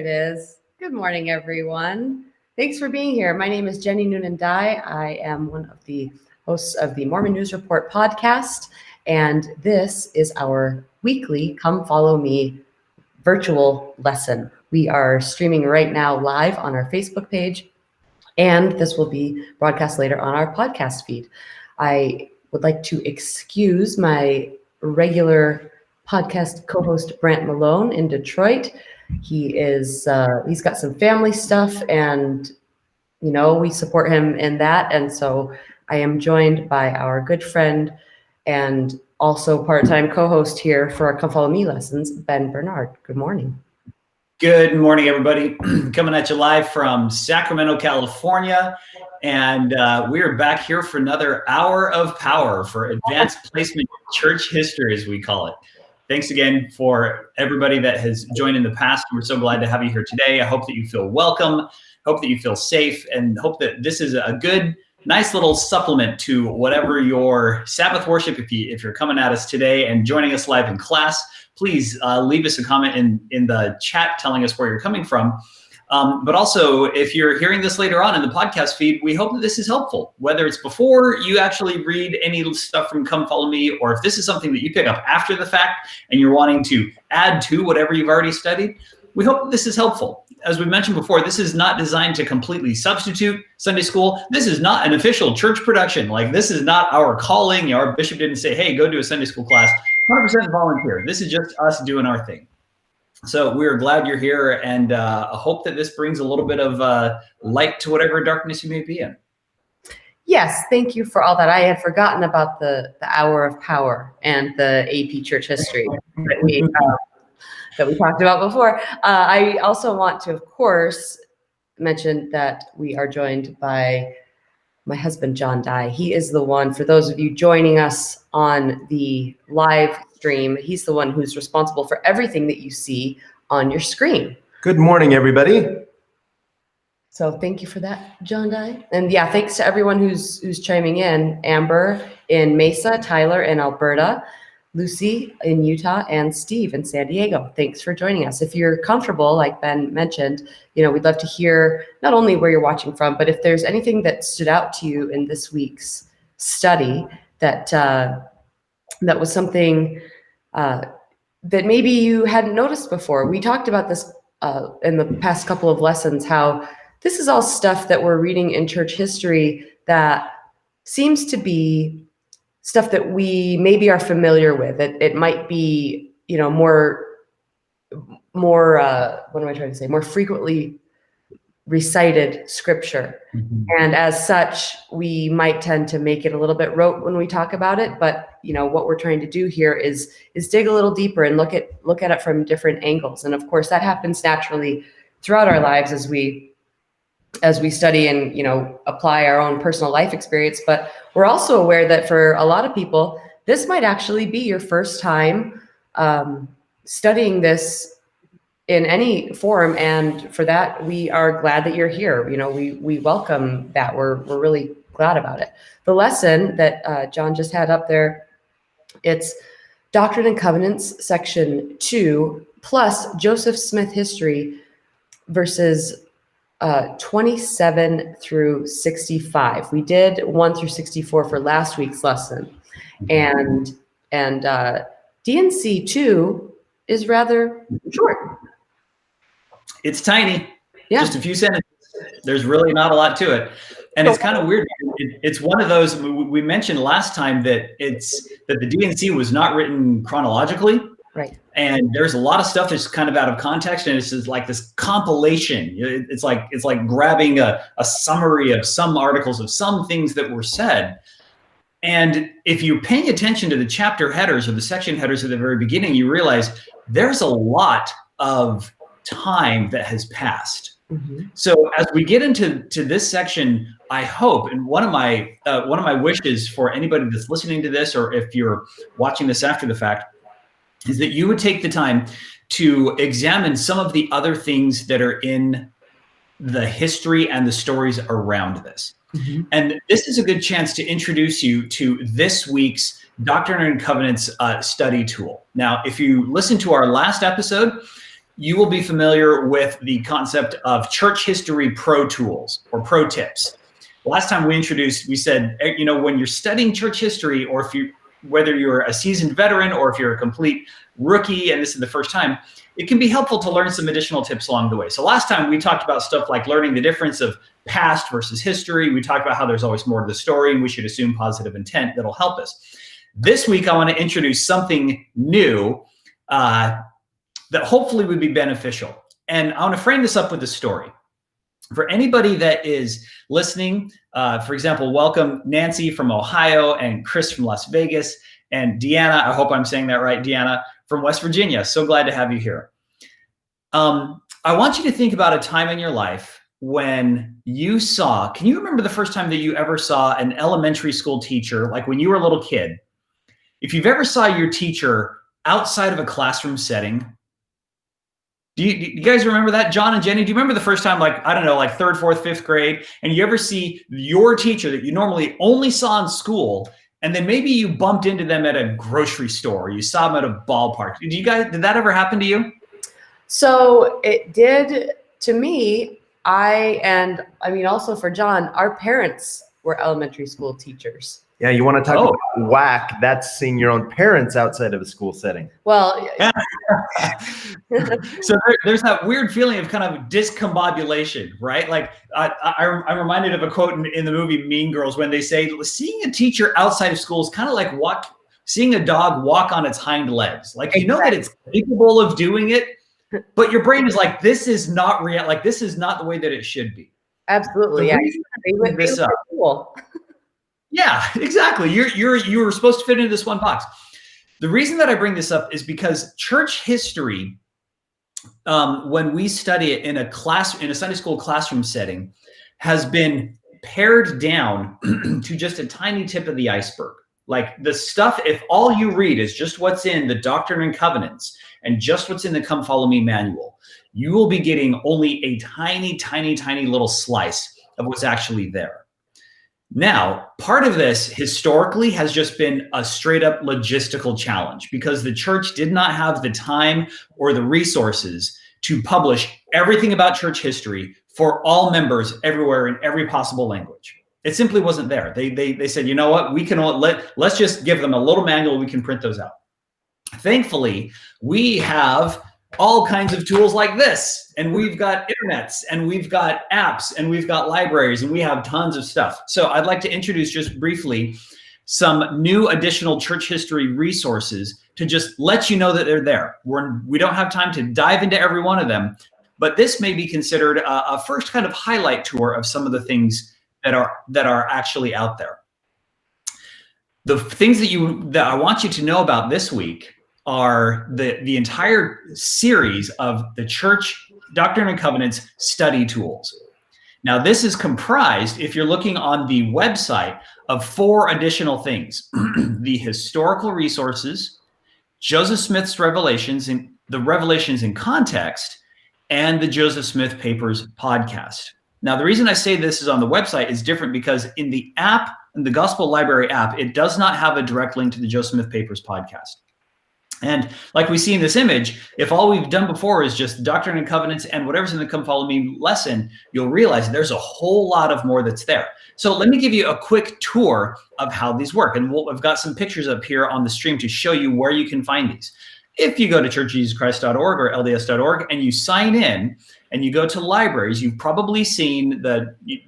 is. Good morning, everyone. Thanks for being here. My name is Jenny Noonan-Dye. I am one of the hosts of the Mormon News Report podcast, and this is our weekly Come Follow Me virtual lesson. We are streaming right now live on our Facebook page, and this will be broadcast later on our podcast feed. I would like to excuse my regular podcast co-host Brant Malone in Detroit. He's got some family stuff, and we support him in that. And so I am joined by our good friend and also part-time co-host here for our Come Follow Me lessons, Ben Bernard. Good morning. Good morning, everybody. Coming at you live from Sacramento, California. And we're back here for another hour of power for advanced placement church history, as we call it. Thanks again for everybody that has joined in the past. We're so glad to have you here today. I hope that you feel welcome, hope that you feel safe, and hope that this is a good, nice little supplement to whatever your Sabbath worship. If you're coming at us today and joining us live in class, please leave us a comment in the chat telling us where you're coming from. But also, if you're hearing this later on in the podcast feed, we hope that this is helpful, whether it's before you actually read any stuff from Come Follow Me, or if this is something that you pick up after the fact and you're wanting to add to whatever you've already studied. We hope that this is helpful. As we mentioned before, this is not designed to completely substitute Sunday school. This is not an official church production. Like, this is not our calling. Our bishop didn't say, hey, go do a Sunday school class. 100% volunteer. This is just us doing our thing. So we're glad you're here, and hope that this brings a little bit of light to whatever darkness you may be in. Yes, thank you for all that. I had forgotten about the hour of power and the AP church history that we talked about before. I also want to, of course, mention that we are joined by my husband, John Dye. He is the one, for those of you joining us on the live stream, he's the one who's responsible for everything that you see on your screen. Good morning, everybody. So thank you for that, John Dye. And yeah, thanks to everyone who's chiming in. Amber in Mesa, Tyler in Alberta, Lucy in Utah, and Steve in San Diego. Thanks for joining us. If you're comfortable, like Ben mentioned, we'd love to hear not only where you're watching from, but if there's anything that stood out to you in this week's study that was something that maybe you hadn't noticed before. We talked about this in the past couple of lessons, how this is all stuff that we're reading in church history that seems to be stuff that we maybe are familiar with. It might be, more what am I trying to say? More frequently recited scripture. Mm-hmm. And as such, we might tend to make it a little bit rote when we talk about it. But, what we're trying to do here is dig a little deeper and look at it from different angles. And of course, that happens naturally throughout our lives as we study and, apply our own personal life experience. But we're also aware that for a lot of people, this might actually be your first time studying this in any form. And for that, we are glad that you're here. We welcome that. We're really glad about it. The lesson that John just had up there, it's Doctrine and Covenants, section 2, plus Joseph Smith history, verses 27 through 65. We did 1 through 64 for last week's lesson, and DNC 2 is rather short. It's tiny, just a few sentences. There's really not a lot to it, and it's kind of weird. It's one of those we mentioned last time that the DNC was not written chronologically. Right. And there's a lot of stuff that's kind of out of context, and it's just like this compilation. It's like grabbing a summary of some articles of some things that were said. And if you're paying attention to the chapter headers or the section headers at the very beginning, you realize there's a lot of time that has passed. Mm-hmm. So as we get into this section, I hope, and one of my wishes for anybody that's listening to this, or if you're watching this after the fact, is that you would take the time to examine some of the other things that are in the history and the stories around this. Mm-hmm. And this is a good chance to introduce you to this week's Doctrine and Covenants study tool. Now, if you listen to our last episode, you will be familiar with the concept of church history pro tools or pro tips. Last time we said, when you're studying church history, or whether you're a seasoned veteran or if you're a complete rookie and this is the first time, it can be helpful to learn some additional tips along the way. So last time we talked about stuff like learning the difference of past versus history. We talked about how there's always more to the story and we should assume positive intent that'll help us. This week, I want to introduce something new that hopefully would be beneficial. And I want to frame this up with a story. For anybody that is listening, for example, welcome Nancy from Ohio and Chris from Las Vegas and Deanna, I hope I'm saying that right, Deanna, from West Virginia. So glad to have you here. I want you to think about a time in your life when you saw, can you remember the first time that you ever saw an elementary school teacher, like when you were a little kid? If you've ever saw your teacher outside of a classroom setting, do you guys remember that? John and Jenny, do you remember the first time, like, I don't know, like third, fourth, fifth grade, and you ever see your teacher that you normally only saw in school, and then maybe you bumped into them at a grocery store, or you saw them at a ballpark? Did that ever happen to you? So it did to me. Also for John, our parents were elementary school teachers. Yeah, you want to talk about whack? That's seeing your own parents outside of a school setting. Well, so there's that weird feeling of kind of discombobulation, right? Like I'm reminded of a quote in the movie Mean Girls when they say, seeing a teacher outside of school is kind of like seeing a dog walk on its hind legs. Like, you know that it's capable of doing it, but your brain is like, this is not real. Like, this is not the way that it should be. Absolutely. Yeah. They went cool. Yeah, exactly. You were supposed to fit into this one box. The reason that I bring this up is because church history, when we study it in a Sunday school classroom setting, has been pared down to just a tiny tip of the iceberg. Like the stuff, if all you read is just what's in the Doctrine and Covenants and just what's in the Come Follow Me manual, you will be getting only a tiny, tiny, tiny little slice of what's actually there. Now, part of this historically has just been a straight up logistical challenge because the church did not have the time or the resources to publish everything about church history for all members everywhere in every possible language. It simply wasn't there. They said, you know what, let's just give them a little manual. We can print those out. Thankfully, we have all kinds of tools like this, and we've got internets, and we've got apps, and we've got libraries, and we have tons of stuff. So I'd like to introduce just briefly some new additional church history resources to just let you know that they're there. We don't have time to dive into every one of them, but this may be considered a first kind of highlight tour of some of the things that are actually out there. The things that I want you to know about this week are the entire series of the Church Doctrine and Covenants study tools. Now, this is comprised, if you're looking on the website, of 4 additional things: the historical resources, Joseph Smith's revelations, and the revelations in context, and the Joseph Smith Papers podcast. Now, the reason I say this is on the website is different because in the app, in the Gospel Library app, it does not have a direct link to the Joseph Smith Papers podcast. And like we see in this image, if all we've done before is just Doctrine and Covenants and whatever's in the Come Follow Me lesson, you'll realize there's a whole lot of more that's there. So let me give you a quick tour of how these work. And I've got some pictures up here on the stream to show you where you can find these. If you go to churchofjesuschrist.org or lds.org and you sign in and you go to libraries, you've probably seen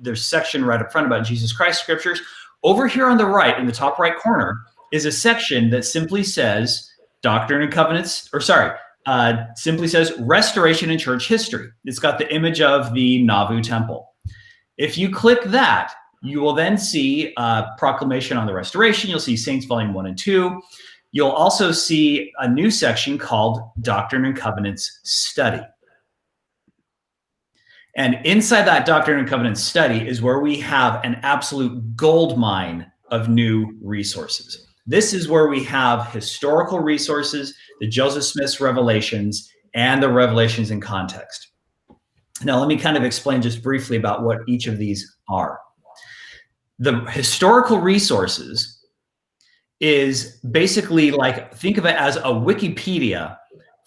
there's section right up front about Jesus Christ scriptures. Over here on the right, in the top right corner, is a section that simply says Doctrine and Covenants, simply says Restoration and Church History. It's got the image of the Nauvoo Temple. If you click that, you will then see Proclamation on the Restoration. You'll see Saints Volume 1 and 2. You'll also see a new section called Doctrine and Covenants Study. And inside that Doctrine and Covenants Study is where we have an absolute gold mine of new resources. This is where we have historical resources, the Joseph Smith's revelations, and the revelations in context. Now, let me kind of explain just briefly about what each of these are. The historical resources is basically like, think of it as a Wikipedia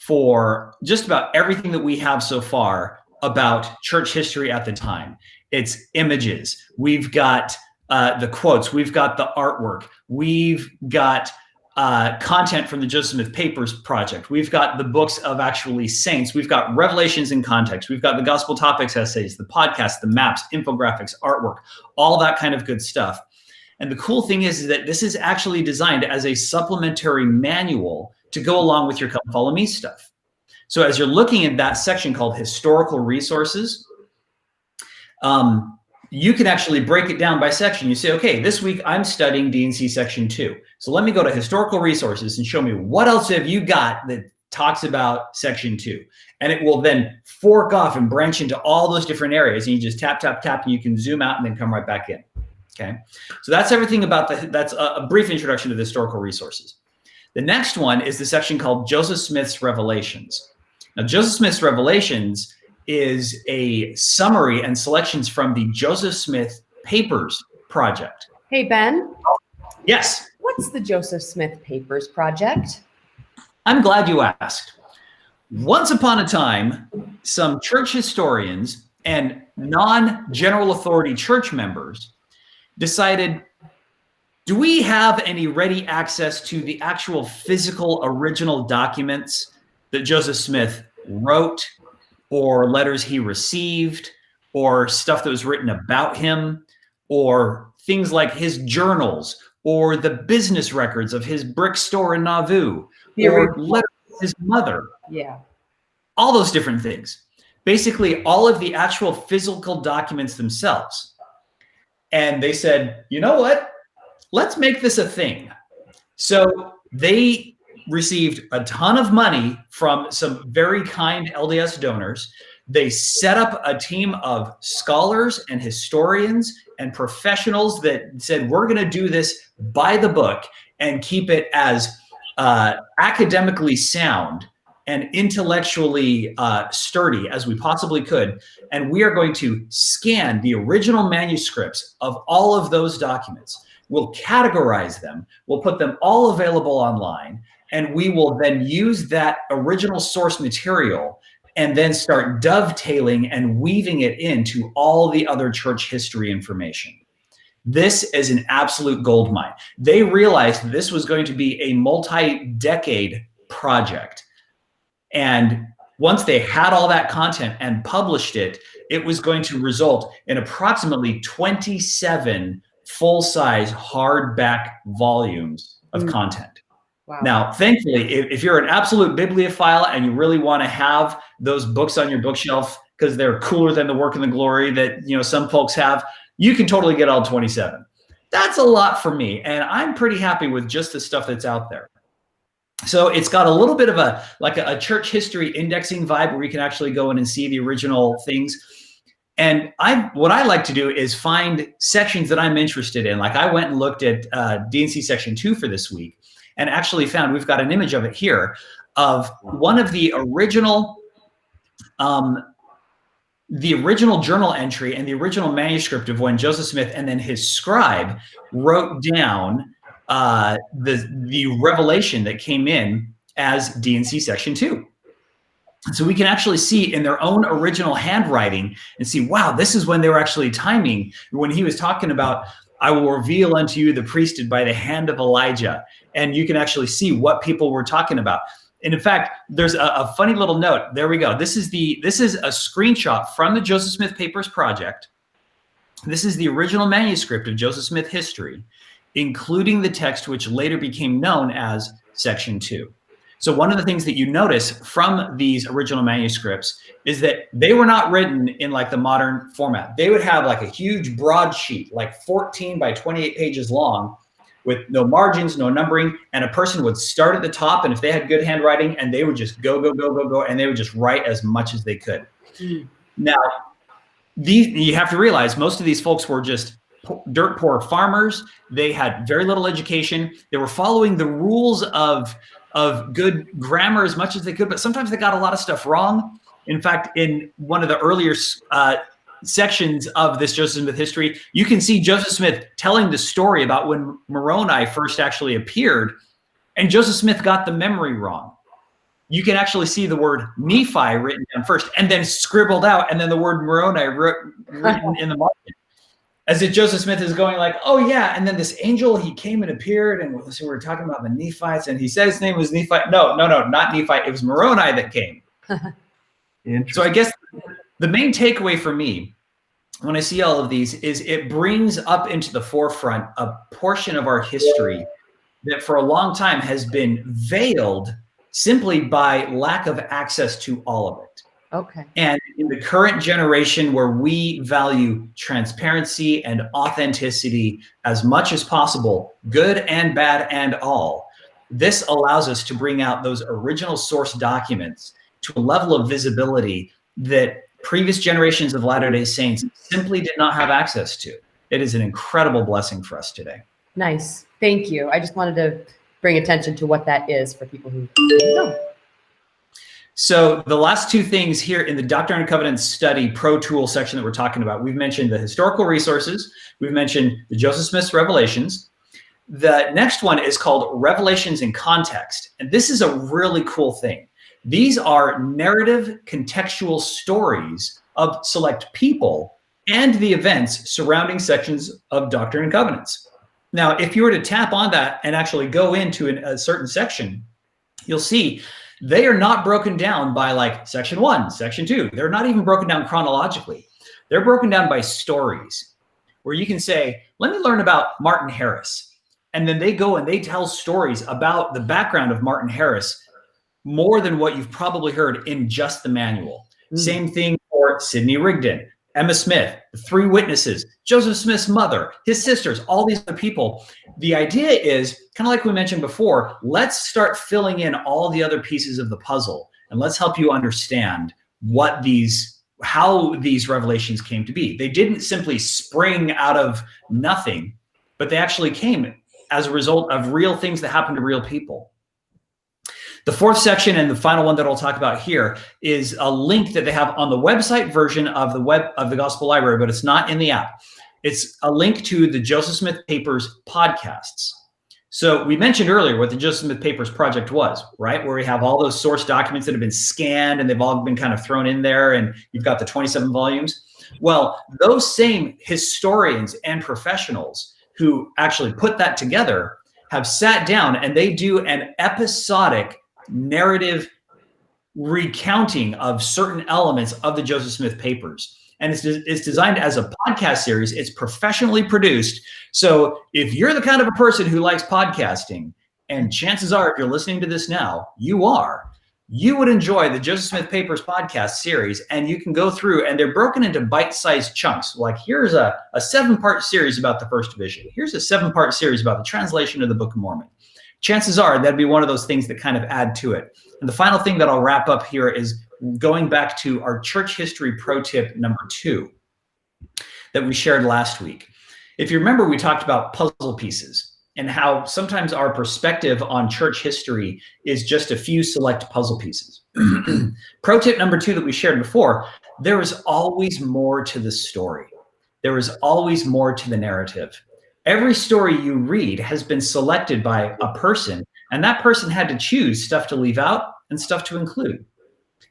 for just about everything that we have so far about church history at the time. It's images. We've got the quotes. We've got the artwork. We've got content from the Joseph Smith Papers Project. We've got the books of actually saints. We've got revelations in context. We've got the gospel topics essays, the podcasts, the maps, infographics, artwork, all that kind of good stuff. And the cool thing is that this is actually designed as a supplementary manual to go along with your Come Follow Me stuff. So as you're looking at that section called historical resources, you can actually break it down by section. You say, okay, this week I'm studying D&C section 2. So let me go to historical resources and show me what else have you got that talks about section 2. And it will then fork off and branch into all those different areas. And you just tap, tap, tap, and you can zoom out and then come right back in. Okay. So that's everything about that's a brief introduction to the historical resources. The next one is the section called Joseph Smith's Revelations. Now, Joseph Smith's Revelations is a summary and selections from the Joseph Smith Papers Project. Hey, Ben. Yes. What's the Joseph Smith Papers Project? I'm glad you asked. Once upon a time, some church historians and non-general authority church members decided, do we have any ready access to the actual physical original documents that Joseph Smith wrote, or letters he received, or stuff that was written about him, or things like his journals, or the business records of his brick store in Nauvoo, or letters to his mother? Yeah. All those different things. Basically, all of the actual physical documents themselves. And they said, you know what? Let's make this a thing. So they received a ton of money from some very kind LDS donors. They set up a team of scholars and historians and professionals that said, we're going to do this by the book and keep it as academically sound and intellectually sturdy as we possibly could. And we are going to scan the original manuscripts of all of those documents. We'll categorize them. We'll put them all available online. And we will then use that original source material and then start dovetailing and weaving it into all the other church history information. This is an absolute goldmine. They realized this was going to be a multi-decade project. And once they had all that content and published it, it was going to result in approximately 27 full-size hardback volumes of content. Wow. Now, thankfully, if you're an absolute bibliophile and you really want to have those books on your bookshelf because they're cooler than the work and the glory that some folks have, you can totally get all 27. That's a lot for me, and I'm pretty happy with just the stuff that's out there. So it's got a little bit of a church history indexing vibe where you can actually go in and see the original things. And what I like to do is find sections that I'm interested in. Like I went and looked at D&C section 2 for this week and actually found, we've got an image of it here, of one of the original journal entry and the original manuscript of when Joseph Smith and then his scribe wrote down the revelation that came in as D&C section 2. So we can actually see in their own original handwriting and see, wow, this is when they were actually timing, when he was talking about, I will reveal unto you the priesthood by the hand of Elijah. And you can actually see what people were talking about. And in fact, there's a funny little note. There we go. This is a screenshot from the Joseph Smith Papers Project. This is the original manuscript of Joseph Smith history, including the text which later became known as section 2. So one of the things that you notice from these original manuscripts is that they were not written in like the modern format. They would have like a huge broadsheet, like 14 by 28 pages long, with no margins, no numbering, and a person would start at the top, and if they had good handwriting, and they would just go, and they would just write as much as they could. Now, you have to realize most of these folks were just dirt poor farmers. They had very little education. They were following the rules of good grammar as much as they could, but sometimes they got a lot of stuff wrong. In fact, in one of the earlier sections of this Joseph Smith history, you can see Joseph Smith telling the story about when Moroni first actually appeared, and Joseph Smith got the memory wrong. you can actually see the word Nephi written down first and then scribbled out, and then the word Moroni written in the margin. As if Joseph Smith is going like, oh yeah, and then this angel, he came and appeared, and so we were talking about the Nephites, and he said his name was Nephi. No, not Nephi. It was Moroni that came. So I guess the main takeaway for me when I see all of these is it brings up into the forefront a portion of our history that for a long time has been veiled simply by lack of access to all of it. Okay. And in the current generation where we value transparency and authenticity as much as possible, good and bad and all, this allows us to bring out those original source documents to a level of visibility that previous generations of Latter-day Saints simply did not have access to. It is an incredible blessing for us today. Nice. Thank you. I just wanted to bring attention to what that is for people who don't know. So the last two things here in the Doctrine and Covenants study pro tool section that we're talking about, we've mentioned the historical resources. We've mentioned the Joseph Smith's Revelations. The next one is called Revelations in Context. And this is a really cool thing. These are narrative contextual stories of select people and the events surrounding sections of Doctrine and Covenants. Now, if you were to tap on that and actually go into a certain section, you'll see they are not broken down by like section 1, section 2. They're not even broken down chronologically. They're broken down by stories where you can say, let me learn about Martin Harris. And then they go and they tell stories about the background of Martin Harris more than what you've probably heard in just the manual. Same thing for Sidney Rigdon, Emma Smith, the 3 witnesses, Joseph Smith's mother, his sisters, all these other people. The idea is kind of like we mentioned before, let's start filling in all the other pieces of the puzzle, and let's help you understand how these revelations came to be. They didn't simply spring out of nothing, but they actually came as a result of real things that happened to real people. The fourth section and the final one that I'll talk about here is a link that they have on the website version of the Gospel Library, but it's not in the app. It's a link to the Joseph Smith Papers podcasts. So we mentioned earlier what the Joseph Smith Papers project was, right? Where we have all those source documents that have been scanned and they've all been kind of thrown in there, and you've got the 27 volumes. Well, those same historians and professionals who actually put that together have sat down and they do an episodic narrative recounting of certain elements of the Joseph Smith Papers. And it's designed as a podcast series. It's professionally produced. So if you're the kind of a person who likes podcasting, and chances are if you're listening to this now, you would enjoy the Joseph Smith Papers podcast series. And you can go through, and they're broken into bite-sized chunks. Like here's a 7-part series about the First Division. Here's a 7-part series about the translation of the Book of Mormon. Chances are that'd be one of those things that kind of add to it. And the final thing that I'll wrap up here is going back to our church history pro tip number 2 that we shared last week. If you remember, we talked about puzzle pieces and how sometimes our perspective on church history is just a few select puzzle pieces. Pro tip number 2 that we shared before, there is always more to the story. There is always more to the narrative. Every story you read has been selected by a person, and that person had to choose stuff to leave out and stuff to include.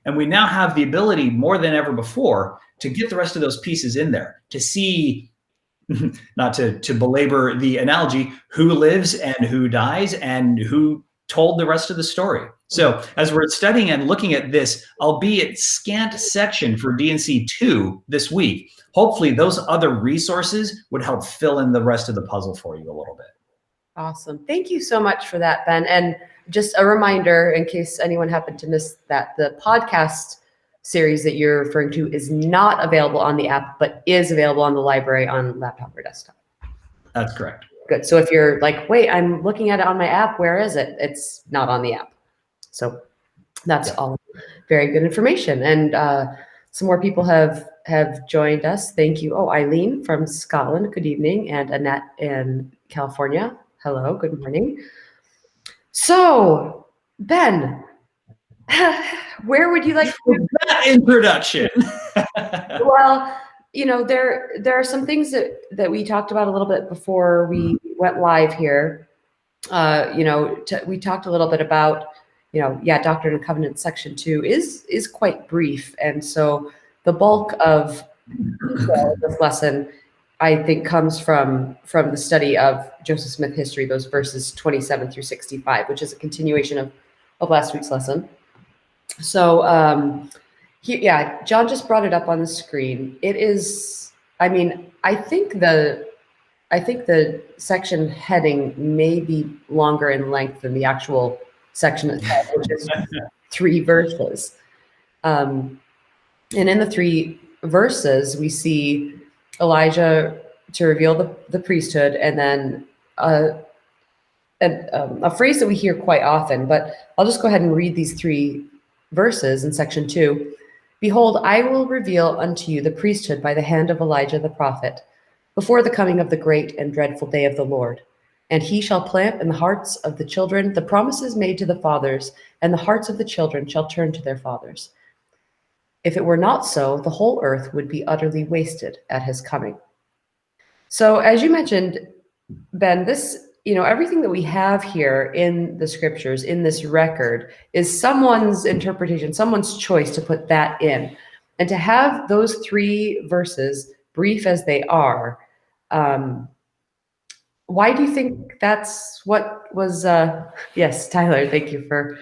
And we now have the ability more than ever before to get the rest of those pieces in there, to see, not to belabor the analogy, who lives and who dies and who told the rest of the story. So as we're studying and looking at this, albeit scant section for D&C 2 this week, hopefully those other resources would help fill in the rest of the puzzle for you a little bit. Awesome. Thank you so much for that, Ben. And just a reminder, in case anyone happened to miss that, the podcast series that you're referring to is not available on the app, but is available on the library on laptop or desktop. That's correct. Good. So if you're like, wait, I'm looking at it on my app, where is it? It's not on the app. So that's all very good information. And some more people have joined us. Thank you. Oh, Eileen from Scotland. Good evening. And Annette in California. Hello. Good morning. So, Ben, where would you like that introduction? Well, you know, there are some things that we talked about a little bit before we went live here. You know, we talked a little bit about Doctrine and Covenants section 2 is quite brief. And so the bulk of this lesson, I think, comes from the study of Joseph Smith history, those verses 27 through 65, which is a continuation of last week's lesson. So John just brought it up on the screen. It is, I think the section heading may be longer in length than the actual section itself, which is 3 verses. And in the 3 verses, we see Elijah to reveal the priesthood, and then a phrase that we hear quite often, but I'll just go ahead and read these 3 verses in section 2. Behold, I will reveal unto you the priesthood by the hand of Elijah the prophet, before the coming of the great and dreadful day of the Lord. And he shall plant in the hearts of the children the promises made to the fathers, and the hearts of the children shall turn to their fathers. If it were not so, the whole earth would be utterly wasted at his coming. So as you mentioned, Ben, this, everything that we have here in the scriptures, in this record, is someone's interpretation, someone's choice to put that in. And to have those 3 verses, brief as they are, why do you think that's what was, yes, Tyler, thank you for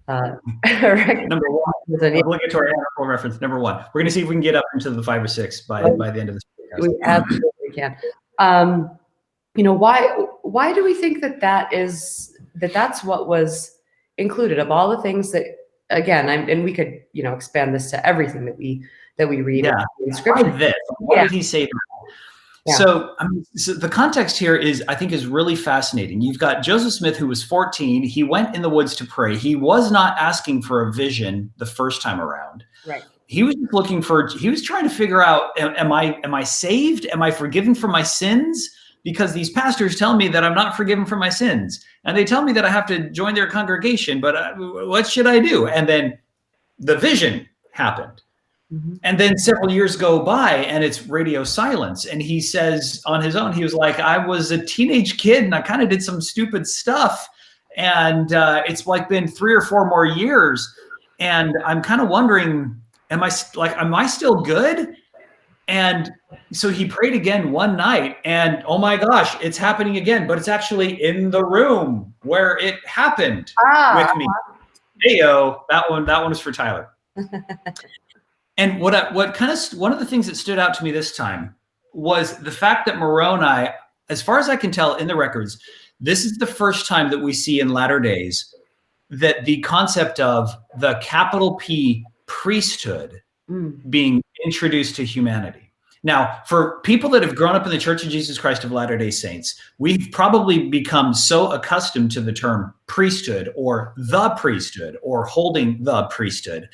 Number 1, obligatory anarchical reference. Number 1. We're going to see if we can get up into the 5 or 6 by the end of this podcast. We absolutely can. Why do we think that's what was included of all the things that, again, and we could, expand this to everything that we read in scripture. Why did he say that? Yeah. So the context here is really fascinating. You've got Joseph Smith, who was 14. He went in the woods to pray. He was not asking for a vision the first time around. Right. He was he was trying to figure out, am I saved? Am I forgiven for my sins? Because these pastors tell me that I'm not forgiven for my sins. And they tell me that I have to join their congregation, but what should I do? And then the vision happened. Mm-hmm. And then several years go by and it's radio silence. And he says on his own, he was like, I was a teenage kid and I kind of did some stupid stuff. And it's like been 3 or 4 more years. And I'm kind of wondering, am I still good? And so he prayed again one night and oh my gosh, it's happening again, but it's actually in the room where it happened with me. Heyo, that one is for Tyler. And one of the things that stood out to me this time was the fact that Moroni, as far as I can tell in the records, this is the first time that we see in latter days that the concept of the capital P priesthood being introduced to humanity. Now, for people that have grown up in the Church of Jesus Christ of Latter-day Saints, we've probably become so accustomed to the term priesthood or the priesthood or holding the priesthood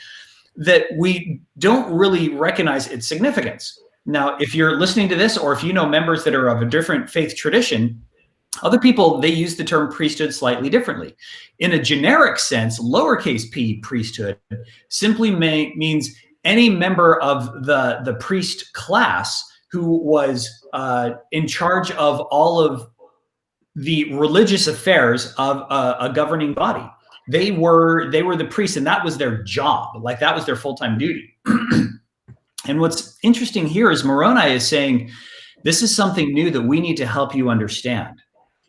that we don't really recognize its significance. Now, if you're listening to this, or if you know members that are of a different faith tradition, other people, they use the term priesthood slightly differently. In a generic sense, lowercase p priesthood simply means any member of the priest class who was in charge of all of the religious affairs of a governing body. They were the priests, and that was their job. Like that was their full-time duty. And what's interesting here is Moroni is saying, this is something new that we need to help you understand.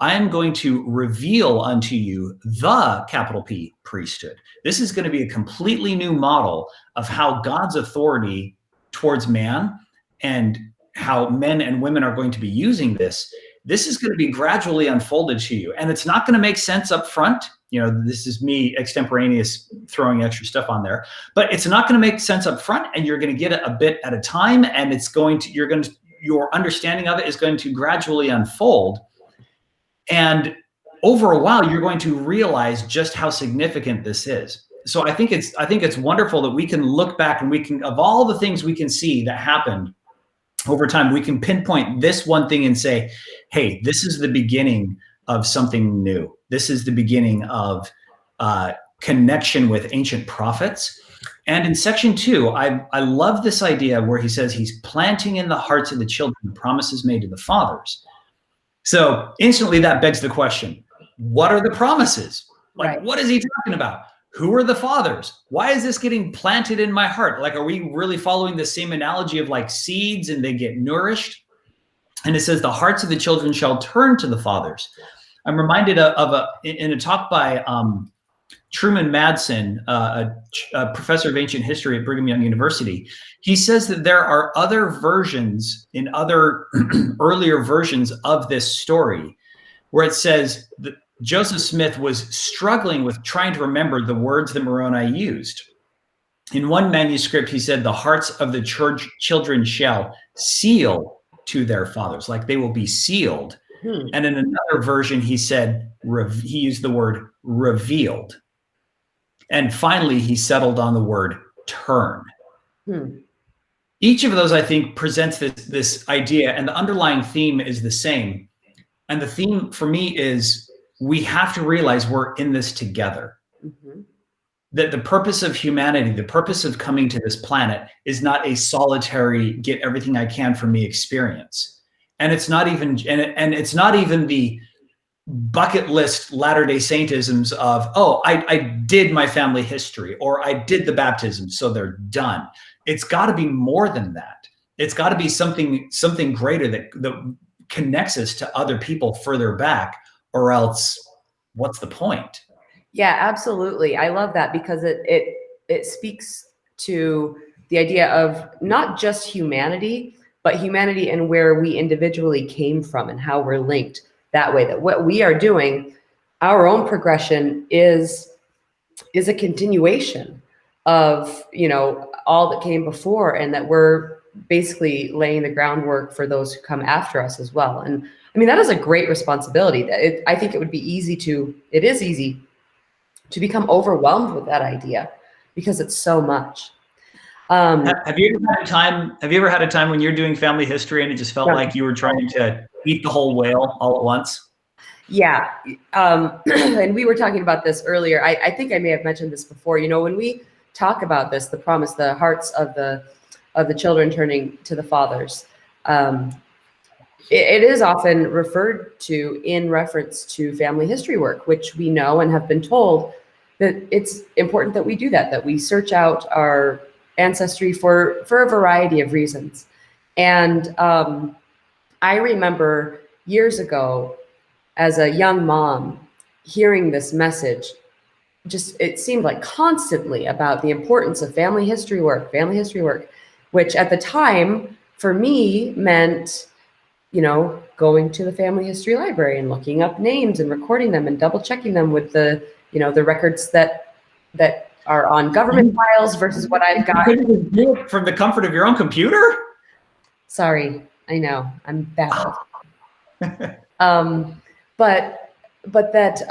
I am going to reveal unto you the capital P priesthood. This is going to be a completely new model of how God's authority towards man and how men and women are going to be using this. This is going to be gradually unfolded to you. And it's not going to make sense up front. This is me extemporaneous throwing extra stuff on there, but it's not going to make sense up front, and you're going to get it a bit at a time, and your understanding of it is going to gradually unfold. And over a while, you're going to realize just how significant this is. So I think it's wonderful that we can look back and we can, of all the things we can see that happened over time, we can pinpoint this one thing and say, hey, this is the beginning of something new. This is the beginning of connection with ancient prophets. And in section 2, I love this idea where he says he's planting in the hearts of the children the promises made to the fathers. So instantly that begs the question, what are the promises? Like, Right. what is he talking about? Who are the fathers? Why is this getting planted in my heart? Like, are we really following the same analogy of like seeds and they get nourished? And it says, the hearts of the children shall turn to the fathers. I'm reminded in a talk by Truman Madsen, a professor of ancient history at Brigham Young University. He says that there are other versions in other earlier versions of this story where it says that Joseph Smith was struggling with trying to remember the words that Moroni used. In one manuscript, he said, the hearts of the children shall seal to their fathers, like they will be sealed. And in another version, he said, he used the word revealed. And finally, he settled on the word turn. Each of those, I think, presents this idea, and the underlying theme is the same. And the theme for me is we have to realize we're in this together. That the purpose of humanity, the purpose of coming to this planet is not a solitary get everything I can from me experience. And it's not even it's not even the bucket list Latter-day Saintisms of, oh, I did my family history or I did the baptism, so they're done. It's got to be more than that. It's got to be something greater that connects us to other people further back, or else what's the point? Yeah, absolutely. I love that because it speaks to the idea of not just humanity, but humanity and where we individually came from and how we're linked that way. That what we are doing, our own progression is a continuation of, all that came before, and that we're basically laying the groundwork for those who come after us as well. And I mean, that is a great responsibility. I think it is easy to become overwhelmed with that idea because it's so much. Have you ever had a time when you're doing family history and it just felt like you were trying to eat the whole whale all at once? Yeah. And we were talking about this earlier. I think I may have mentioned this before. When we talk about this, the promise, the hearts of the children turning to the fathers, it is often referred to in reference to family history work, which we know and have been told that it's important that we do that we search out our ancestry for a variety of reasons. And I remember years ago, as a young mom, hearing this message, it seemed like constantly about the importance of family history work, which at the time for me meant, going to the family history library and looking up names and recording them and double checking them with the records that are on government files versus what I've got. From the comfort of your own computer? Sorry, I know, I'm bad. But that,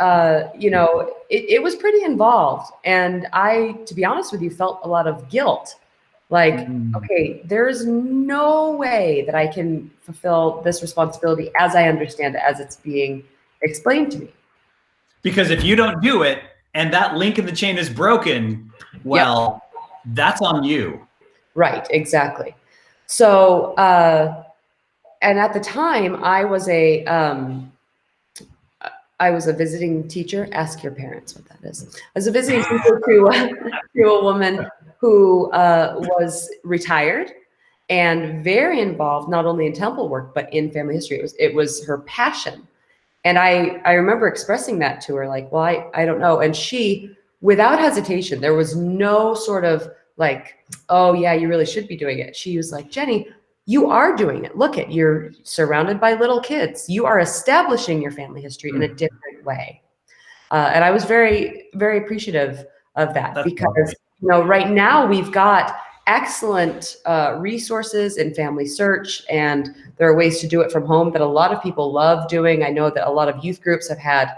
it was pretty involved. And I, to be honest with you, felt a lot of guilt. Like, okay, there's no way that I can fulfill this responsibility as I understand it, as it's being explained to me. Because if you don't do it and that link in the chain is broken, well, that's on you. Right, exactly. So, and at the time I was a visiting teacher. Ask your parents what that is. I was a visiting teacher to a woman who was retired and very involved, not only in temple work, but in family history. It was her passion. And I remember expressing that to her, like, well, I don't know. And she, without hesitation, there was no sort of like, oh yeah, you really should be doing it. She was like, Jenny, you are doing it. Look at, you're surrounded by little kids. You are establishing your family history in a different way. And I was very, very appreciative of that. That's because, right now we've got excellent resources in family search, and there are ways to do it from home that a lot of people love doing. I know that a lot of youth groups have had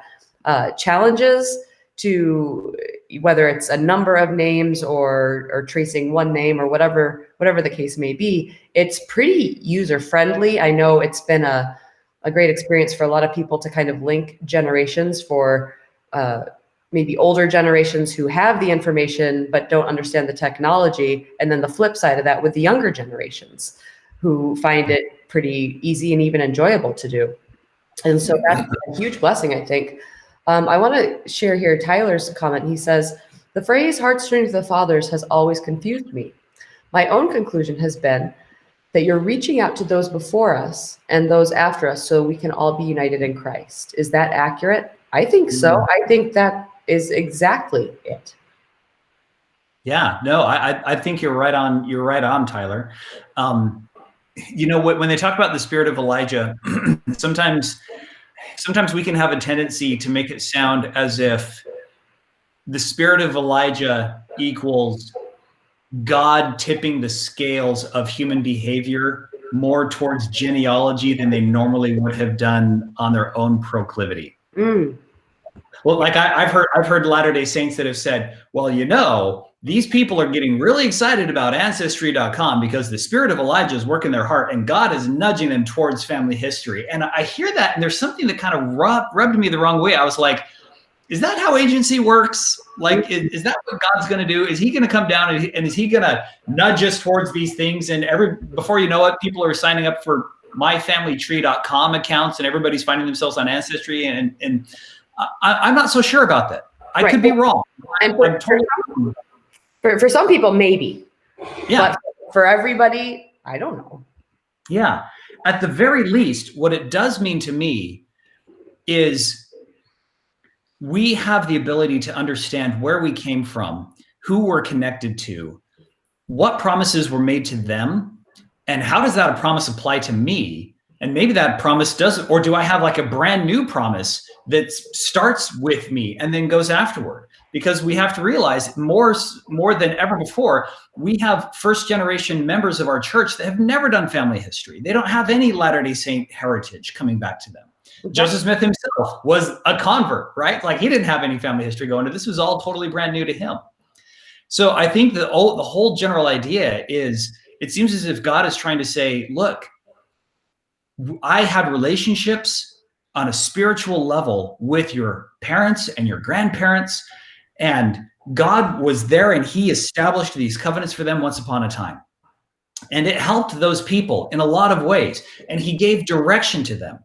challenges to, whether it's a number of names or tracing one name or whatever the case may be. It's pretty user friendly. I know it's been a great experience for a lot of people to kind of link generations for maybe older generations who have the information but don't understand the technology, and then the flip side of that with the younger generations who find it pretty easy and even enjoyable to do. And so that's a huge blessing, I think. I want to share here Tyler's comment. He says, the phrase heartstrings of the fathers has always confused me. My own conclusion has been that you're reaching out to those before us and those after us so we can all be united in Christ. Is that accurate? I think so. I think that is exactly it. Yeah, no, I think you're right on. You're right on, Tyler. You know, when they talk about the spirit of Elijah, sometimes we can have a tendency to make it sound as if the spirit of Elijah equals God tipping the scales of human behavior more towards genealogy than they normally would have done on their own proclivity. Well, like I've heard Latter-day Saints that have said, well, you know, these people are getting really excited about Ancestry.com because the spirit of Elijah is working their heart and God is nudging them towards family history. And I hear that, and there's something that kind of rubbed me the wrong way. I was like, is that how agency works? Like, is that what God's going to do? Is he going to come down and is he going to nudge us towards these things? And before you know it, people are signing up for myfamilytree.com accounts and everybody's finding themselves on Ancestry. And I'm not so sure about that. I could be wrong. And for some people, maybe. Yeah. But for everybody, I don't know. Yeah. At the very least, what it does mean to me is we have the ability to understand where we came from, who we're connected to, what promises were made to them, and how does that promise apply to me? And maybe that promise doesn't, or do I have like a brand new promise that starts with me and then goes afterward? Because we have to realize more than ever before, we have first generation members of our church that have never done family history. They don't have any Latter-day Saint heritage coming back to them. Joseph Smith himself was a convert, right? Like he didn't have any family history going to this. Was all totally brand new to him. So I think the whole general idea is, it seems as if God is trying to say, look, I had relationships on a spiritual level with your parents and your grandparents, and God was there and he established these covenants for them once upon a time. And it helped those people in a lot of ways, and he gave direction to them.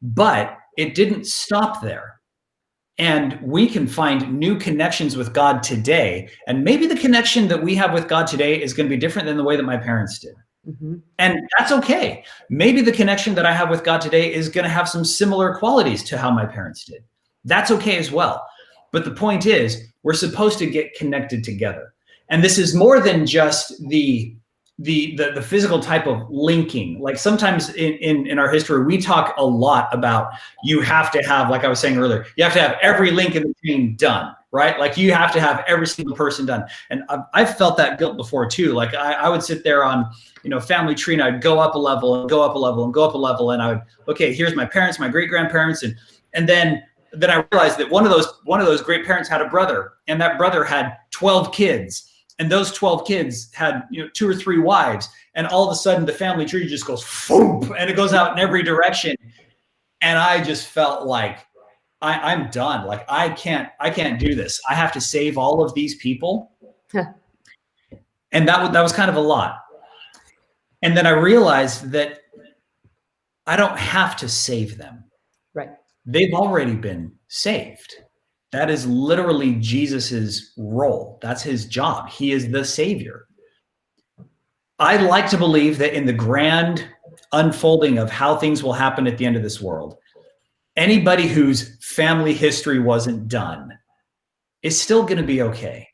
But it didn't stop there. And we can find new connections with God today. And maybe the connection that we have with God today is going to be different than the way that my parents did. And that's okay. Maybe the connection that I have with God today is going to have some similar qualities to how my parents did. That's okay as well. But the point is, we're supposed to get connected together. And this is more than just the physical type of linking. Like sometimes in our history, we talk a lot about you have to have, like I was saying earlier, you have to have every link in the chain done, right? Like you have to have every single person done. And I've felt that guilt before too. Like I would sit there on, Family Tree, and I'd go up a level and go up a level and go up a level. And I would, okay, here's my parents, my great grandparents. And then I realized that one of those great parents had a brother, and that brother had 12 kids. And those 12 kids had 2 or 3 wives, and all of a sudden the family tree just goes boom, and it goes out in every direction. And I just felt like I'm done. Like I can't do this. I have to save all of these people. And that was kind of a lot. And then I realized that I don't have to save them. Right. They've already been saved. That is literally Jesus's role. That's his job. He is the Savior. I'd like to believe that in the grand unfolding of how things will happen at the end of this world, anybody whose family history wasn't done is still going to be okay.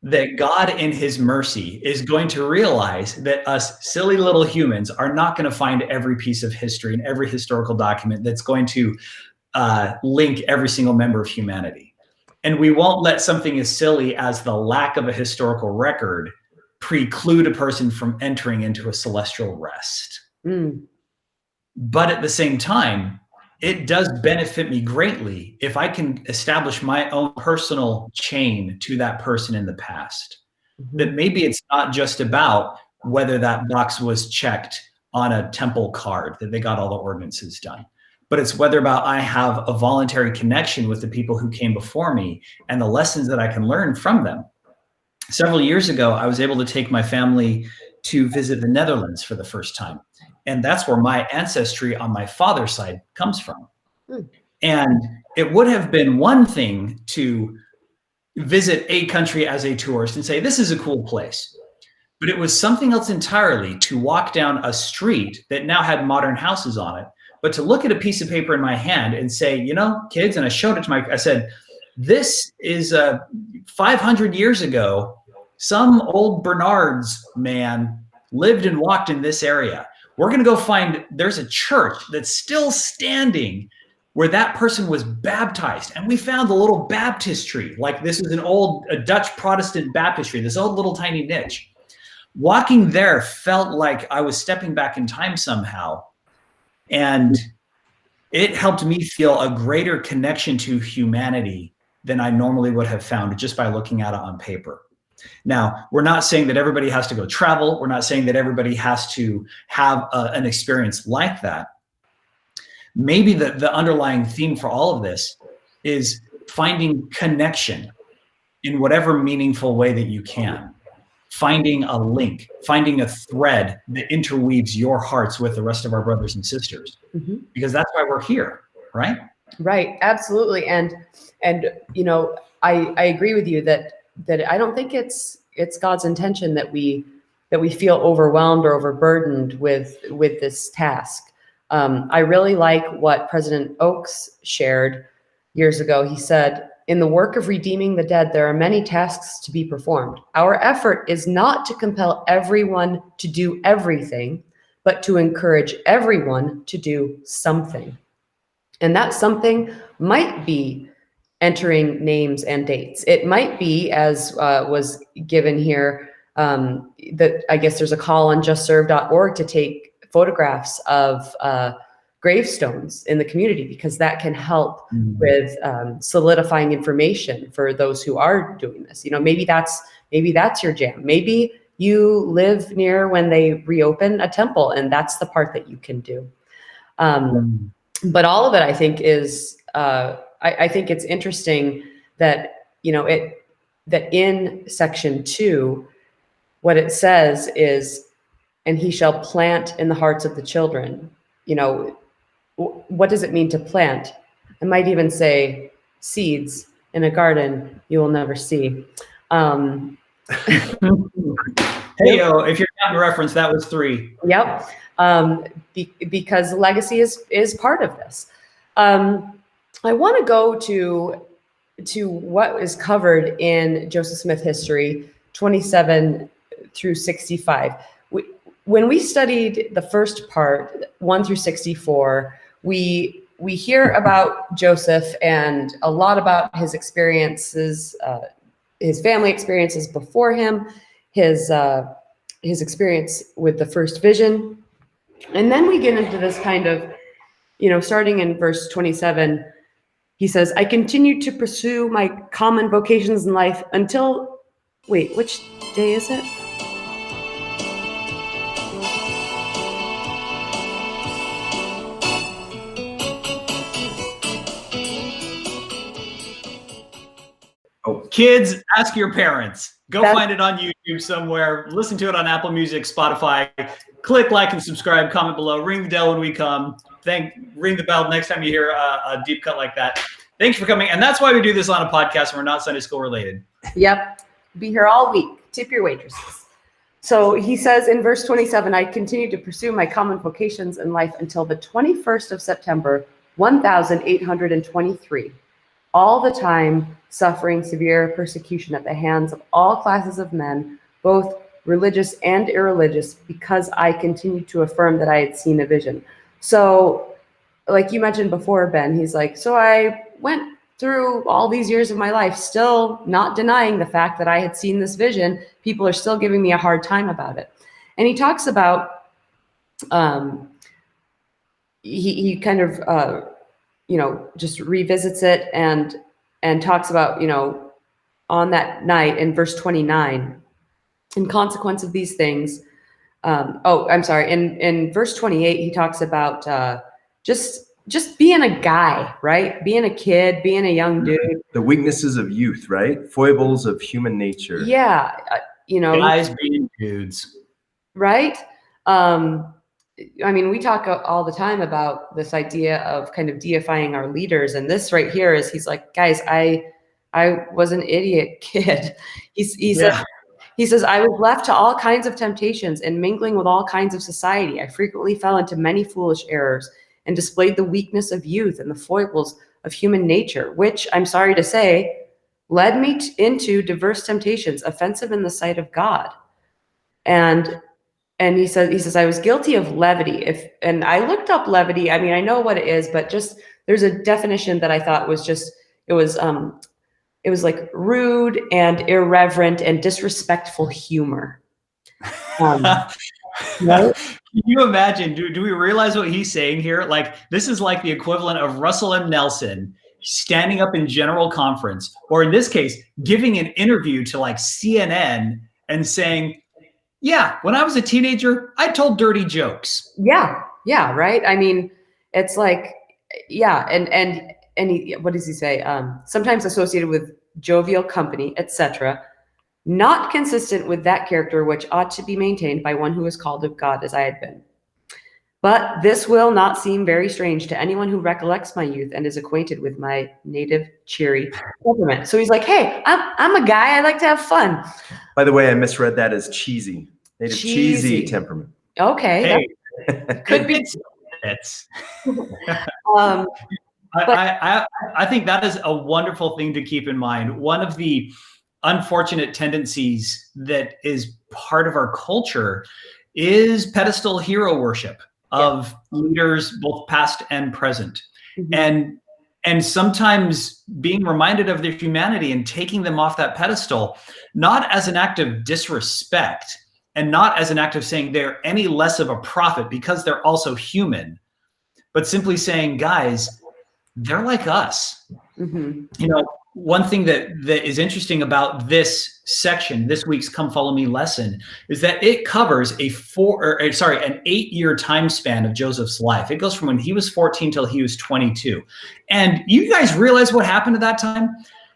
That God in his mercy is going to realize that us silly little humans are not going to find every piece of history and every historical document that's going to link every single member of humanity. And we won't let something as silly as the lack of a historical record preclude a person from entering into a celestial rest. But at the same time, it does benefit me greatly if I can establish my own personal chain to that person in the past. That maybe it's not just about whether that box was checked on a temple card, that they got all the ordinances done. But it's whether about I have a voluntary connection with the people who came before me and the lessons that I can learn from them. Several years ago, I was able to take my family to visit the Netherlands for the first time. And that's where my ancestry on my father's side comes from. And it would have been one thing to visit a country as a tourist and say, this is a cool place. But it was something else entirely to walk down a street that now had modern houses on it. But to look at a piece of paper in my hand and say, you know, kids, and I showed it to I said, this is 500 years ago, some old Bernard's man lived and walked in this area. We're going to go find, there's a church that's still standing where that person was baptized. And we found the little baptistry. Like this is a Dutch Protestant baptistry, this old little tiny niche. Walking there felt like I was stepping back in time somehow. And it helped me feel a greater connection to humanity than I normally would have found just by looking at it on paper. Now, we're not saying that everybody has to go travel. We're not saying that everybody has to have an experience like that. Maybe the underlying theme for all of this is finding connection in whatever meaningful way that you can. Finding a link, finding a thread that interweaves your hearts with the rest of our brothers and sisters, because that's why we're here, right? Right, absolutely. And you know, I agree with you that I don't think it's God's intention that we feel overwhelmed or overburdened with this task. I really like what President Oakes shared years ago. He said, in the work of redeeming the dead, there are many tasks to be performed. Our effort is not to compel everyone to do everything, but to encourage everyone to do something. And that something might be entering names and dates. It might be, as was given here, that I guess there's a call on justserve.org to take photographs of gravestones in the community, because that can help with solidifying information for those who are doing this. You know, maybe that's your jam. Maybe you live near when they reopen a temple, and that's the part that you can do. But all of it, I think, is I think it's interesting that, you know, that in section 2, what it says is, and he shall plant in the hearts of the children. You know, what does it mean to plant? I might even say seeds in a garden you will never see. Hey, yo, if you're down to reference, that was 3. Yep. Because legacy is part of this. I want to go to what is covered in Joseph Smith history 27 through 65. When we studied the first part, 1 through 64, we hear about Joseph and a lot about his experiences, his family experiences before him, his experience with the first vision. And then we get into this kind of, you know, starting in verse 27, he says, I continued to pursue my common vocations in life until, wait, which day is it? Oh, kids, ask your parents. Go find it on YouTube somewhere. Listen to it on Apple Music, Spotify. Click like and subscribe. Comment below. Ring the bell when we come. Ring the bell next time you hear a deep cut like that. Thanks for coming. And that's why we do this on a podcast and we're not Sunday school related. Yep. Be here all week. Tip your waitresses. So he says in verse 27, I continued to pursue my common vocations in life until the 21st of September, 1823. All the time suffering severe persecution at the hands of all classes of men, both religious and irreligious, because I continued to affirm that I had seen a vision. So, like you mentioned before, Ben, he's like, so I went through all these years of my life, still not denying the fact that I had seen this vision. People are still giving me a hard time about it. And he talks about, he kind of, you know, just revisits it and talks about, you know, on that night in verse 29, in consequence of these things. In verse 28, he talks about just being a guy, right? Being a kid, being a young dude. The weaknesses of youth, right? Foibles of human nature. Yeah. You know, guys being dudes. Right. I mean, we talk all the time about this idea of kind of deifying our leaders. And this right here is, he's like, guys, I was an idiot kid. He says, I was left to all kinds of temptations and mingling with all kinds of society. I frequently fell into many foolish errors and displayed the weakness of youth and the foibles of human nature, which, I'm sorry to say, led me into diverse temptations, offensive in the sight of God. And he says, I was guilty of levity. And I looked up levity. I mean, I know what it is, but just there's a definition that I thought was just, it was like rude and irreverent and disrespectful humor. Right? Can you imagine? Do we realize what he's saying here? Like, this is like the equivalent of Russell M. Nelson standing up in general conference, or in this case, giving an interview to like CNN and saying, yeah, when I was a teenager, I told dirty jokes. Yeah, right. I mean, it's like, yeah, and he, what does he say? Sometimes associated with jovial company, etc., not consistent with that character which ought to be maintained by one who is called of God as I had been. But this will not seem very strange to anyone who recollects my youth and is acquainted with my native cheery temperament. So he's like, hey, I'm a guy, I like to have fun. By the way, I misread that as cheesy. Native cheesy temperament. Okay. Hey, could be. I think that is a wonderful thing to keep in mind. One of the unfortunate tendencies that is part of our culture is pedestal hero worship of leaders, both past and present. Mm-hmm. And sometimes being reminded of their humanity and taking them off that pedestal, not as an act of disrespect and not as an act of saying they're any less of a prophet because they're also human, but simply saying, guys, they're like us. Mm-hmm. You know, one thing that is interesting about this section, this week's Come Follow Me lesson, is that it covers an 8-year time span of Joseph's life. It goes from when he was 14 till he was 22. And you guys realize what happened at that time?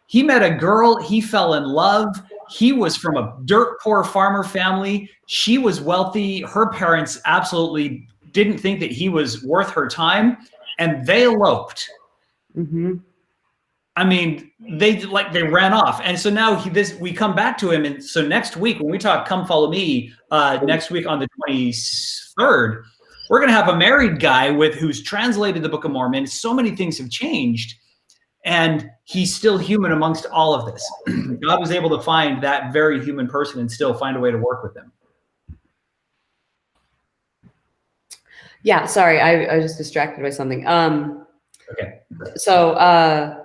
He met a girl, he fell in love. He was from a dirt poor farmer family. She was wealthy. Her parents absolutely didn't think that he was worth her time, and they eloped. Mm-hmm. I mean, they ran off. And so now we come back to him. And so next week, when we talk Come Follow Me, next week on the 23rd, we're going to have a married guy who's translated the Book of Mormon. So many things have changed, and he's still human amongst all of this. God was able to find that very human person and still find a way to work with them. Yeah, sorry, I was just distracted by something. Okay. So,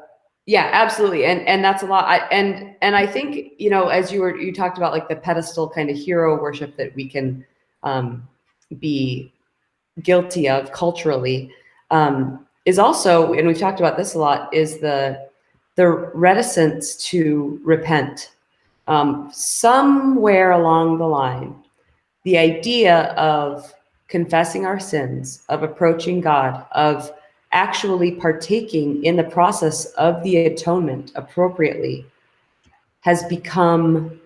yeah, absolutely. And that's a lot. And I think, you know, as you talked about like the pedestal kind of hero worship that we can be guilty of culturally, is also, and we've talked about this a lot, is the reticence to repent. Somewhere along the line, the idea of confessing our sins, of approaching God, of actually partaking in the process of the atonement appropriately has become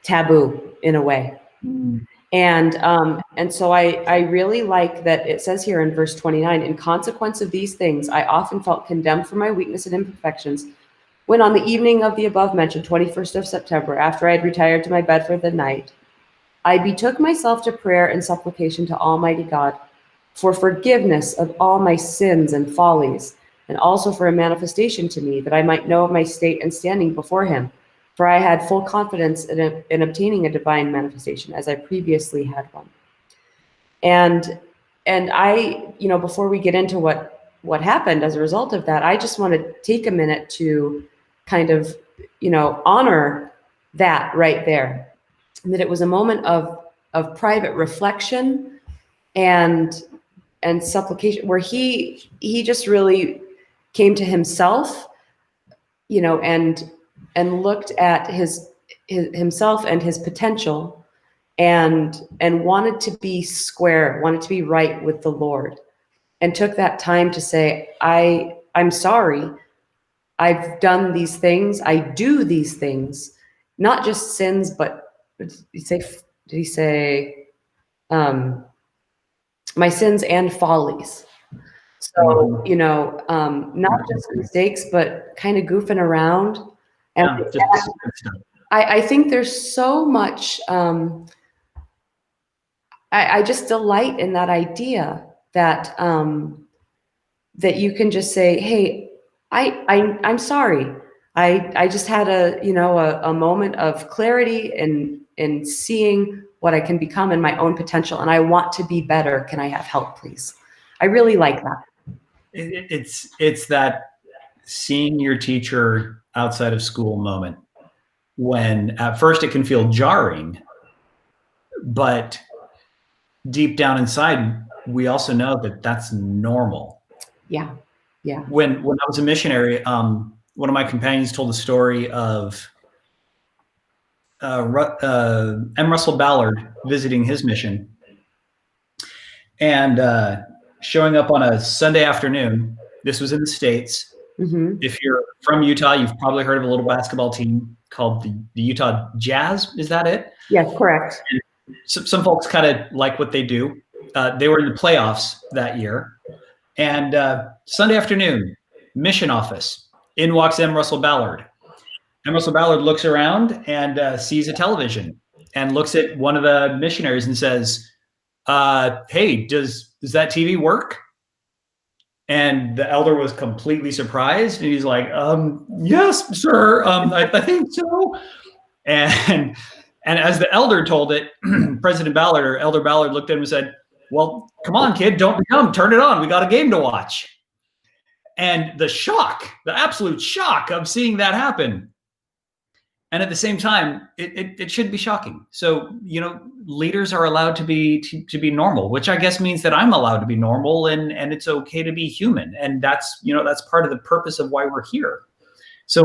taboo in a way. Mm. And so I really like that it says here in verse 29, in consequence of these things, I often felt condemned for my weakness and imperfections when on the evening of the above mentioned 21st of September, after I had retired to my bed for the night, I betook myself to prayer and supplication to Almighty God for forgiveness of all my sins and follies, and also for a manifestation to me that I might know of my state and standing before him. For I had full confidence in obtaining a divine manifestation, as I previously had one. And I, you know, before we get into what happened as a result of that, I just want to take a minute to kind of, you know, honor that right there, and that it was a moment of private reflection and supplication, where he just really came to himself, you know, and looked at himself and his potential, and wanted to be square, wanted to be right with the Lord, and took that time to say, I'm sorry, I've done these things, I do these things, not just sins, but did he say my sins and follies. So, you know, not just mistakes, but kind of goofing around. And I think there's so much, I just delight in that idea that, that you can just say, hey, I'm sorry. I just had a moment of clarity in seeing what I can become in my own potential, and I want to be better. Can I have help, please? I really like that. It's that seeing your teacher outside of school moment, when at first it can feel jarring, but deep down inside, we also know that that's normal. Yeah. Yeah. When I was a missionary, one of my companions told a story of M. Russell Ballard visiting his mission and showing up on a Sunday afternoon. This was in the States. Mm-hmm. If you're from Utah, you've probably heard of a little basketball team called the Utah Jazz. Is that it? Yes, correct. And some folks kind of like what they do. They were in the playoffs that year. And Sunday afternoon, mission office, in walks M. Russell Ballard. M. Russell Ballard looks around and sees a television and looks at one of the missionaries and says, hey, does that TV work? And the elder was completely surprised. And he's like, yes, sir. I think so. And as the elder told it, President Ballard or Elder Ballard looked at him and said, well, come on, kid, don't be dumb. Turn it on. We got a game to watch. And the shock, the absolute shock of seeing that happen. And at the same time, it should be shocking. So, you know, leaders are allowed to be normal, which I guess means that I'm allowed to be normal, and it's okay to be human. And that's part of the purpose of why we're here. So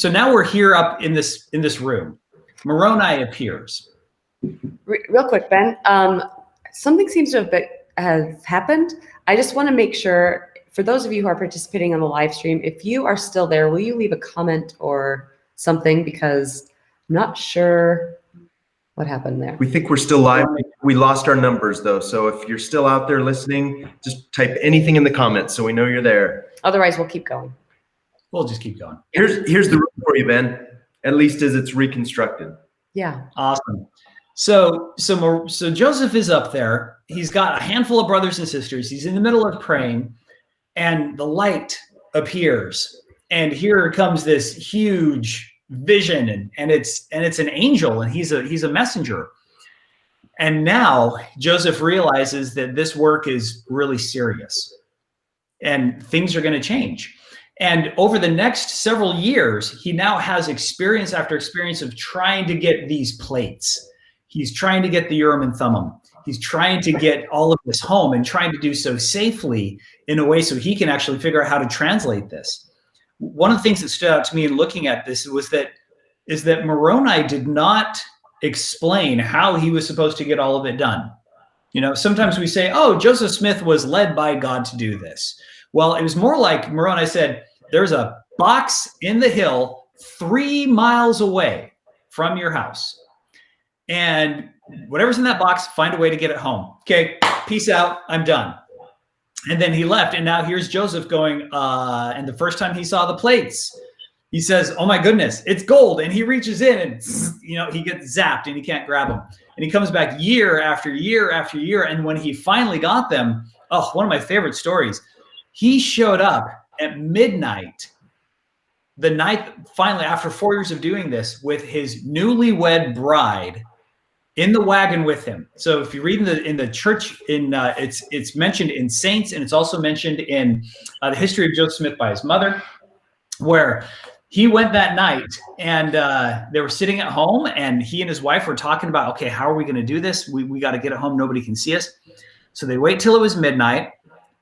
now we're here up in this room. Moroni appears. Real quick, Ben. Something seems to have happened. I just want to make sure, for those of you who are participating on the live stream, if you are still there, will you leave a comment or something, because I'm not sure what happened there. We think we're still live. We lost our numbers though. So if you're still out there listening, just type anything in the comments so we know you're there. Otherwise, we'll keep going. We'll just keep going. Here's the room for you, Ben, at least as it's reconstructed. Yeah. Awesome. So Joseph is up there. He's got a handful of brothers and sisters. He's in the middle of praying, and the light appears. And here comes this huge vision, and it's an angel, and he's a messenger. And now Joseph realizes that this work is really serious, and things are going to change. And over the next several years, he now has experience after experience of trying to get these plates. He's trying to get the Urim and Thummim. He's trying to get all of this home, and trying to do so safely in a way so he can actually figure out how to translate this. One of the things that stood out to me in looking at this is that Moroni did not explain how he was supposed to get all of it done. You know, sometimes we say, oh, Joseph Smith was led by God to do this. Well, it was more like Moroni said, there's a box in the hill 3 miles away from your house. And whatever's in that box, find a way to get it home. Okay, peace out, I'm done. And then he left, and now here's Joseph going, and the first time he saw the plates, he says, oh my goodness, it's gold. And he reaches in and, you know, he gets zapped and he can't grab them. And he comes back year after year after year. And when he finally got them, oh, one of my favorite stories, he showed up at midnight, the night, finally, after 4 years of doing this, with his newlywed bride in the wagon with him. So if you read in the church, it's mentioned in Saints, and it's also mentioned in the history of Joseph Smith by his mother, where he went that night, and they were sitting at home, and he and his wife were talking about, okay, how are we going to do this? We got to get it home. Nobody can see us. So they wait till it was midnight.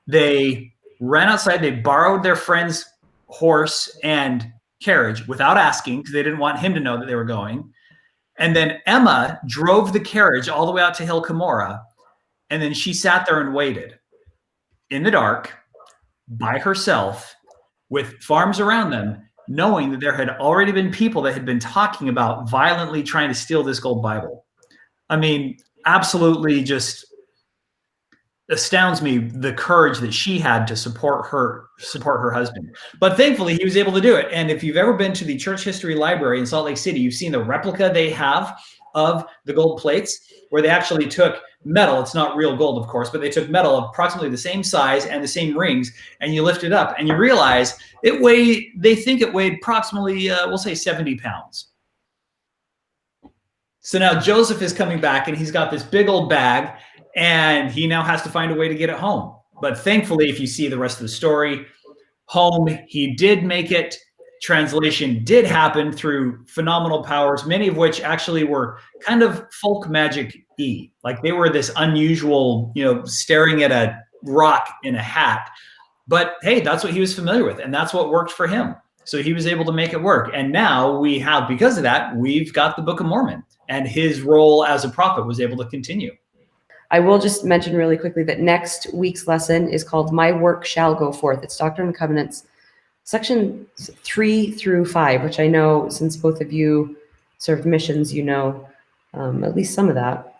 They ran outside. They borrowed their friend's horse and carriage without asking, because they didn't want him to know that they were going. And then Emma drove the carriage all the way out to Hill Cumorah, and then she sat there and waited in the dark by herself with farms around them, knowing that there had already been people that had been talking about violently trying to steal this gold Bible. I mean, absolutely just astounds me, the courage that she had to support her husband. But thankfully, he was able to do it. And if you've ever been to the Church History Library in Salt Lake City, you've seen the replica they have of the gold plates, where they actually took metal. It's not real gold, of course, but they took metal of approximately the same size and the same rings, and you lift it up and you realize they think it weighed approximately, we'll say 70 pounds. So now Joseph is coming back and he's got this big old bag, and he now has to find a way to get it home. But thankfully, if you see the rest of the story, home, he did make it. Translation did happen through phenomenal powers, many of which actually were kind of folk magic-y. Like they were this unusual, staring at a rock in a hat. But hey, that's what he was familiar with, and that's what worked for him. So he was able to make it work. And now we have, because of that, we've got the Book of Mormon, and his role as a prophet was able to continue. I will just mention really quickly that next week's lesson is called My Work Shall Go Forth. It's Doctrine and Covenants, section 3 through 5, which I know, since both of you served missions, at least some of that.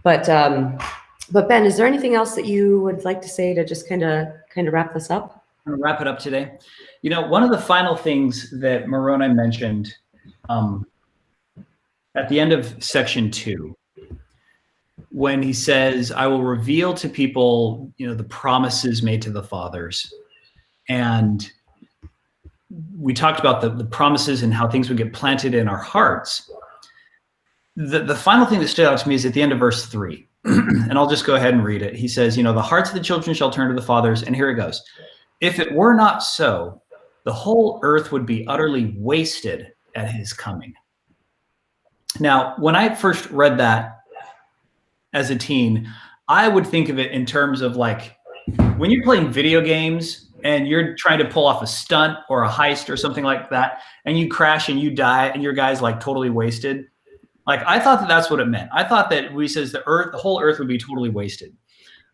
But Ben, is there anything else that you would like to say to just kind of wrap this up? I'm going to wrap it up today. One of the final things that Moroni mentioned at the end of section 2, when he says, I will reveal to people, the promises made to the fathers. And we talked about the promises and how things would get planted in our hearts. The final thing that stood out to me is at the end of verse 3. And I'll just go ahead and read it. He says, the hearts of the children shall turn to the fathers. And here it goes. If it were not so, the whole earth would be utterly wasted at his coming. Now, when I first read that as a teen, I would think of it in terms of like when you're playing video games and you're trying to pull off a stunt or a heist or something like that, and you crash and you die and your guy's like totally wasted. Like I thought that that's what it meant. I thought that when he says the whole earth would be totally wasted.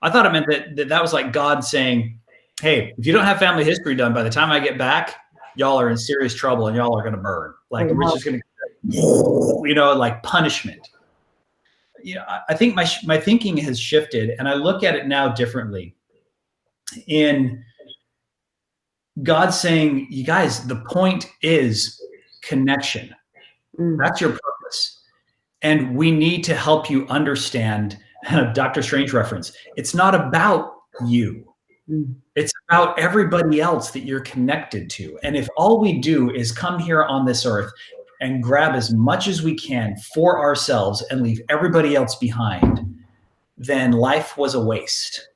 I thought it meant that was like God saying, hey, if you don't have family history done by the time I get back, y'all are in serious trouble and y'all are going to burn. Like we're just going to, like punishment. I think my thinking has shifted, and I look at it now differently. In God saying, you guys, the point is connection. That's your purpose. And we need to help you understand, Dr. Strange reference, it's not about you. It's about everybody else that you're connected to. And if all we do is come here on this earth and grab as much as we can for ourselves and leave everybody else behind, then life was a waste,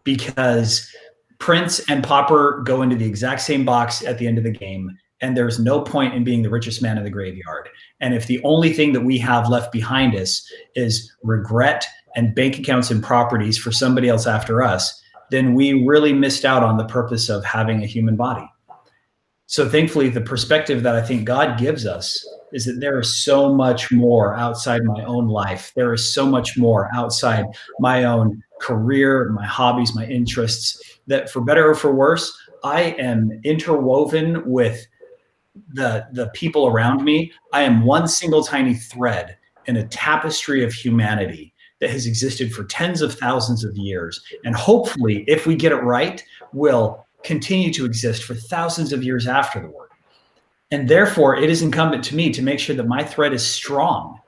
because Prince and Pauper go into the exact same box at the end of the game, and there's no point in being the richest man in the graveyard. And if the only thing that we have left behind us is regret and bank accounts and properties for somebody else after us, then we really missed out on the purpose of having a human body. So thankfully, the perspective that I think God gives us is that there is so much more outside my own life. There is so much more outside my own career, my hobbies, my interests, that for better or for worse, I am interwoven with the people around me. I am one single tiny thread in a tapestry of humanity that has existed for tens of thousands of years. And hopefully, if we get it right, will continue to exist for thousands of years afterward. And therefore, it is incumbent to me to make sure that my thread is strong,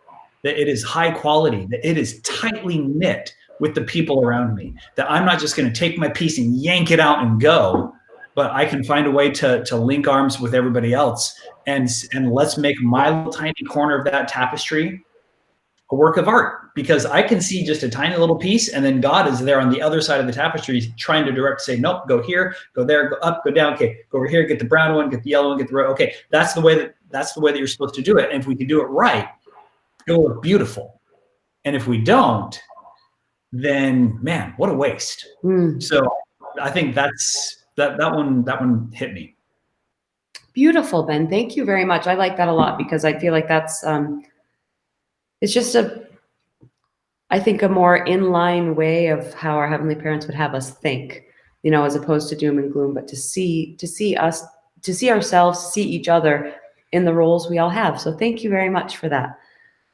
that it is high quality, that it is tightly knit with the people around me, that I'm not just going to take my piece and yank it out and go, but I can find a way to link arms with everybody else. And let's make my little tiny corner of that tapestry a work of art, because I can see just a tiny little piece, and then God is there on the other side of the tapestry trying to direct, say, nope, go here, go there, go up, go down. Okay, go over here, get the brown one, get the yellow one, get the red. Okay, that's the way that you're supposed to do it. And if we can do it right, it will look beautiful. And if we don't, then man, what a waste. So I think that one hit me. Beautiful, Ben. Thank you very much. I like that a lot, because I feel like that's it's just I think a more in-line way of how our heavenly parents would have us think, as opposed to doom and gloom, but to see ourselves, see each other in the roles we all have. So thank you very much for that.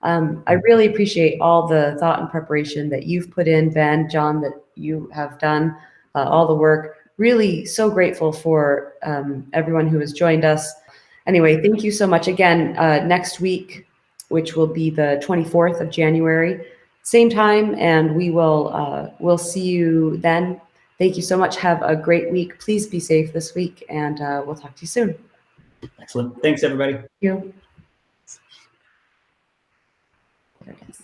I really appreciate all the thought and preparation that you've put in, Ben, John, that you have done, all the work. Really so grateful for everyone who has joined us. Anyway, thank you so much. Again, next week, which will be the 24th of January, same time, and we'll see you then. Thank you so much. Have a great week. Please be safe this week, and we'll talk to you soon. Excellent. Thanks, everybody. Thank you. There it is.